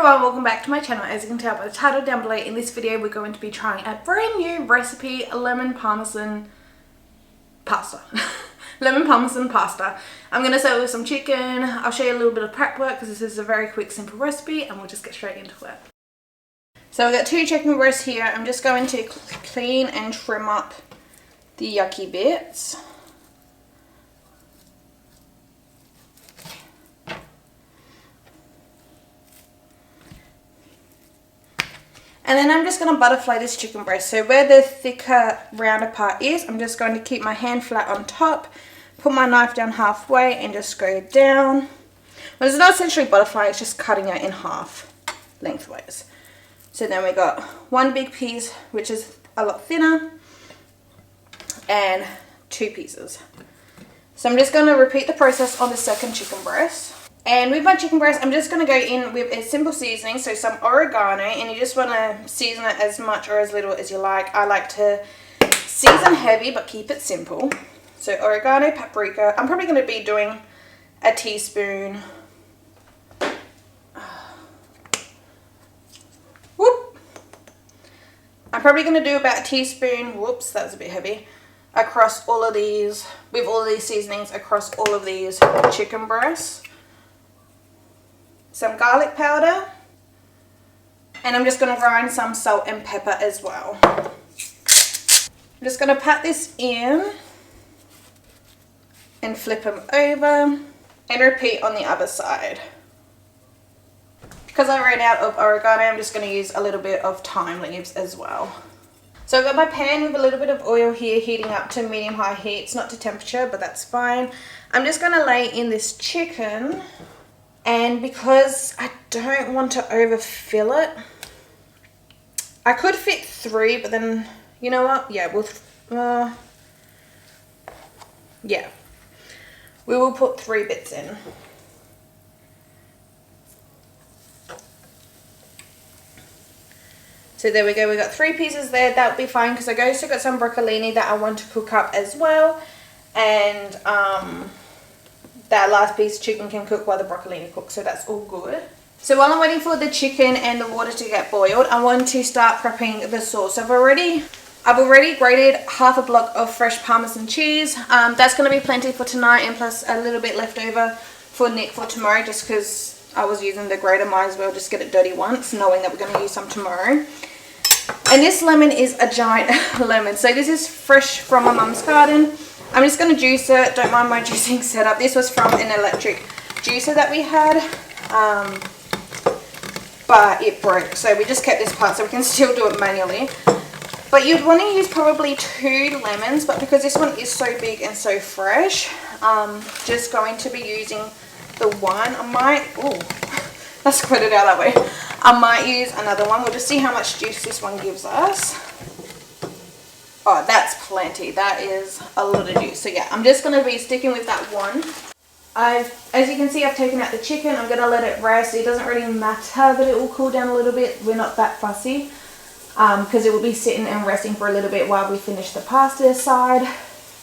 everyone, welcome back to my channel. As you can tell by the title down below, in this video we're going to be trying a brand new recipe, lemon parmesan pasta. Lemon parmesan pasta. I'm going to start with some chicken. I'll show you a little bit of prep work because this is a very quick, simple recipe and we'll just get straight into it. So I've got 2 chicken breasts here. I'm just going to clean and trim up the yucky bits. And then I'm just going to butterfly this chicken breast. So where the thicker, rounder part is, I'm just going to keep my hand flat on top, put my knife down halfway and just go down. Well, it's not essentially butterfly, it's just cutting it in half lengthways. So then we got 1 big piece, which is a lot thinner, and 2 pieces. So I'm just going to repeat the process on the second chicken breast. And with my chicken breast, I'm just going to go in with a simple seasoning, so some oregano, and you just want to season it as much or as little as you like. I like to season heavy but keep it simple. So oregano, paprika. I'm probably going to be doing a teaspoon. Whoop! I'm probably going to do about a teaspoon. Whoops, that was a bit heavy. Across all of these, with all of these seasonings across all of these chicken breasts. Some garlic powder, and I'm just going to grind some salt and pepper as well. I'm just going to pat this in and flip them over and repeat on the other side. Because I ran out of oregano, I'm just going to use a little bit of thyme leaves as well. So I've got my pan with a little bit of oil here heating up to medium-high heat. It's not to temperature, but that's fine. I'm just going to lay in this chicken. And because I don't want to overfill it, I could fit 3, but then, you know what? Yeah, we will put 3 bits in. So there we go, we got 3 pieces there. That'll be fine because I also got some broccolini that I want to cook up as well. And, that last piece of chicken can cook while the broccolini cooks, so that's all good. So while I'm waiting for the chicken and the water to get boiled, I want to start prepping the sauce. I've already grated half a block of fresh Parmesan cheese. That's going to be plenty for tonight, and plus a little bit left over for Nick for tomorrow, just because I was using the grater. Might as well just get it dirty once, knowing that we're going to use some tomorrow. And this lemon is a giant lemon. So this is fresh from my mum's garden. I'm just going to juice it. Don't mind my juicing setup. This was from an electric juicer that we had, but it broke. So we just kept this part so we can still do it manually. But you'd want to use probably 2 lemons, but because this one is so big and so fresh, just going to be using the one. I might, let's put it out that way. I might use another one. We'll just see how much juice this one gives us. Oh, that's plenty. That is a lot of juice. So yeah, I'm just going to be sticking with that one. As you can see, I've taken out the chicken. I'm going to let it rest. It doesn't really matter that it will cool down a little bit. We're not that fussy because it will be sitting and resting for a little bit while we finish the pasta side.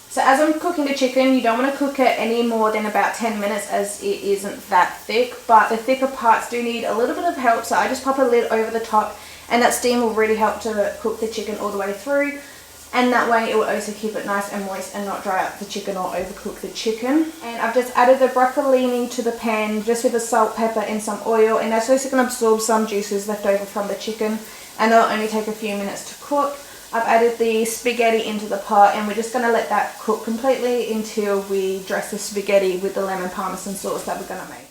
So as I'm cooking the chicken, you don't want to cook it any more than about 10 minutes as it isn't that thick. But the thicker parts do need a little bit of help. So I just pop a lid over the top and that steam will really help to cook the chicken all the way through. And that way it will also keep it nice and moist and not dry up the chicken or overcook the chicken. And I've just added the broccolini to the pan just with the salt, pepper and some oil. And that's also going to absorb some juices left over from the chicken. And it'll only take a few minutes to cook. I've added the spaghetti into the pot and we're just going to let that cook completely until we dress the spaghetti with the lemon parmesan sauce that we're going to make.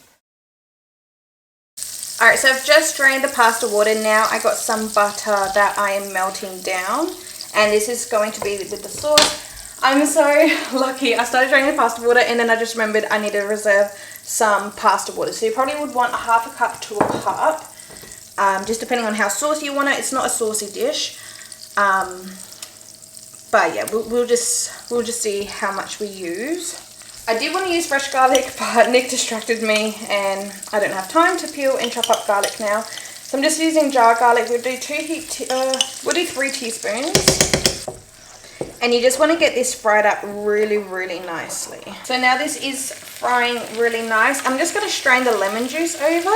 Alright, so I've just drained the pasta water. Now I got some butter that I am melting down. And this is going to be with the sauce. I'm so lucky. I started draining the pasta water and then I just remembered I need to reserve some pasta water. So you probably would want 1/2 cup to a cup. Just depending on how saucy you want it. It's not a saucy dish. But yeah, we'll just see how much we use. I did want to use fresh garlic, but Nick distracted me and I don't have time to peel and chop up garlic now. So I'm just using jar garlic. We'll do 3 teaspoons. And you just want to get this fried up really, really nicely. So now this is frying really nice. I'm just going to strain the lemon juice over.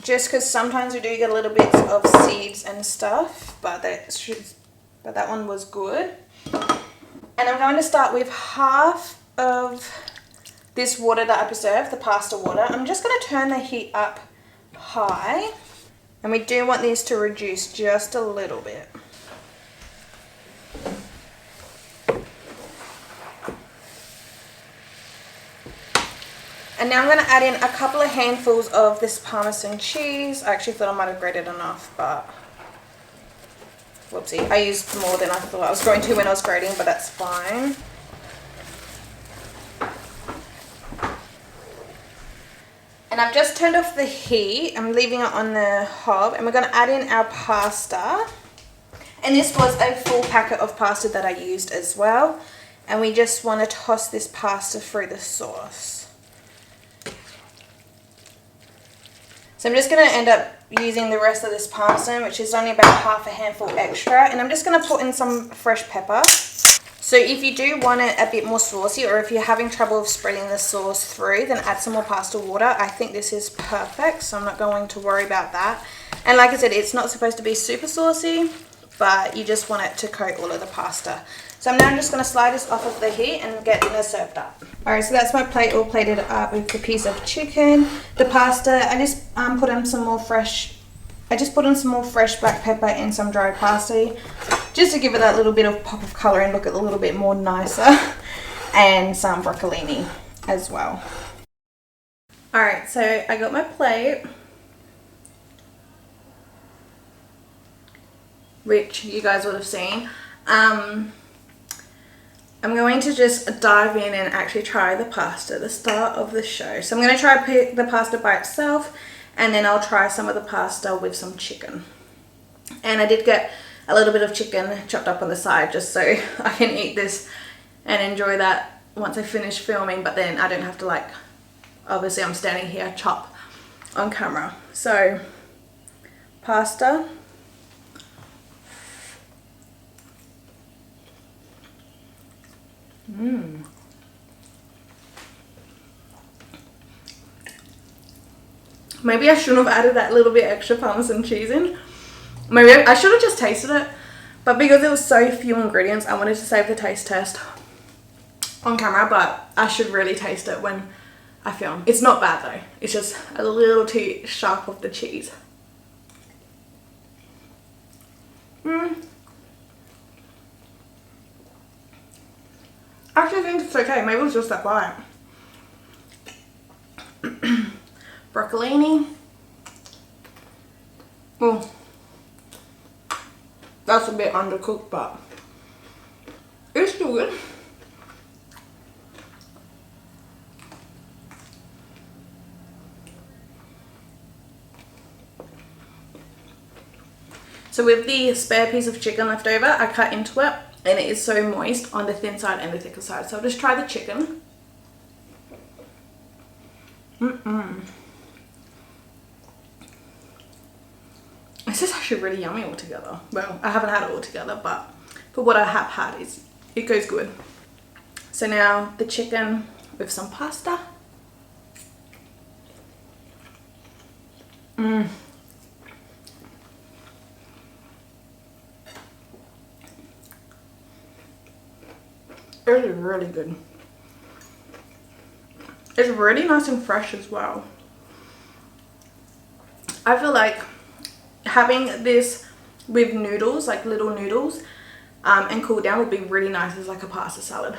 just because sometimes we do get a little bits of seeds and stuff, but that one was good. And I'm going to start with half of this water that I preserved, the pasta water. I'm just going to turn the heat up high, and we do want this to reduce just a little bit. And now I'm going to add in a couple of handfuls of this Parmesan cheese. I actually thought I might have grated enough, but whoopsie. I used more than I thought I was going to when I was grating, but that's fine. And I've just turned off the heat. I'm leaving it on the hob, and we're going to add in our pasta. And this was a full packet of pasta that I used as well. And we just want to toss this pasta through the sauce. So I'm just going to end up using the rest of this Parmesan, which is only about half a handful extra. And I'm just going to put in some fresh pepper. So if you do want it a bit more saucy, or if you're having trouble spreading the sauce through, then add some more pasta water. I think this is perfect, so I'm not going to worry about that. And like I said, it's not supposed to be super saucy, but you just want it to coat all of the pasta. So I'm now just going to slide this off of the heat and get dinner served up. Alright, so that's my plate all plated up with the piece of chicken. The pasta, I just put in some more fresh black pepper and some dried parsley, just to give it that little bit of pop of colour and look a little bit more nicer, and some broccolini as well. Alright, so I got my plate, which you guys would have seen. I'm going to just dive in and actually try the pasta, the start of the show. So I'm going to try the pasta by itself, and then I'll try some of the pasta with some chicken. And I did get a little bit of chicken chopped up on the side just so I can eat this and enjoy that once I finish filming, but then I don't have to, like, obviously I'm standing here, chop on camera. So pasta. Maybe I shouldn't have added that little bit extra Parmesan cheese in. Maybe I should have just tasted it, but because there was so few ingredients, I wanted to save the taste test on camera, but I should really taste it when I film. It's not bad though, it's just a little too sharp of the cheese. I actually think it's okay. Maybe it was just that bite. Broccolini. Oh, that's a bit undercooked, but it's still good. So with the spare piece of chicken left over, I cut into it, and it is so moist on the thin side and the thicker side. So I'll just try the chicken. This is actually really yummy altogether. Well, I haven't had it all together, but for what I have had, it goes good. So now the chicken with some pasta. It's really good. It's really nice and fresh as well. I feel like having this with noodles, like little noodles, and cool down would be really nice as like a pasta salad.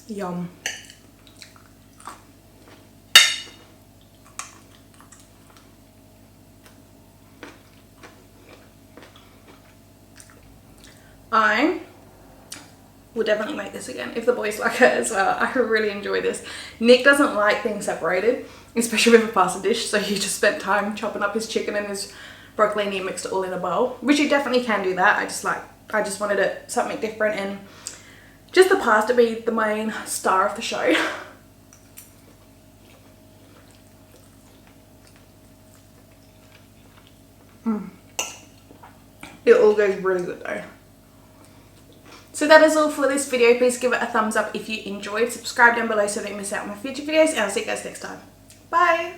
Yum. I will definitely make this again if the boys like it as well. I really enjoy this. Nick doesn't like things separated, especially with a pasta dish, so he just spent time chopping up his chicken and his broccolini and mixed it all in a bowl, which you definitely can do that. I just wanted it something different, and just the pasta be the main star of the show. It all goes really good though. So that is all for this video. Please give it a thumbs up if you enjoyed. Subscribe down below so that you don't miss out on my future videos, and I'll see you guys next time. Bye!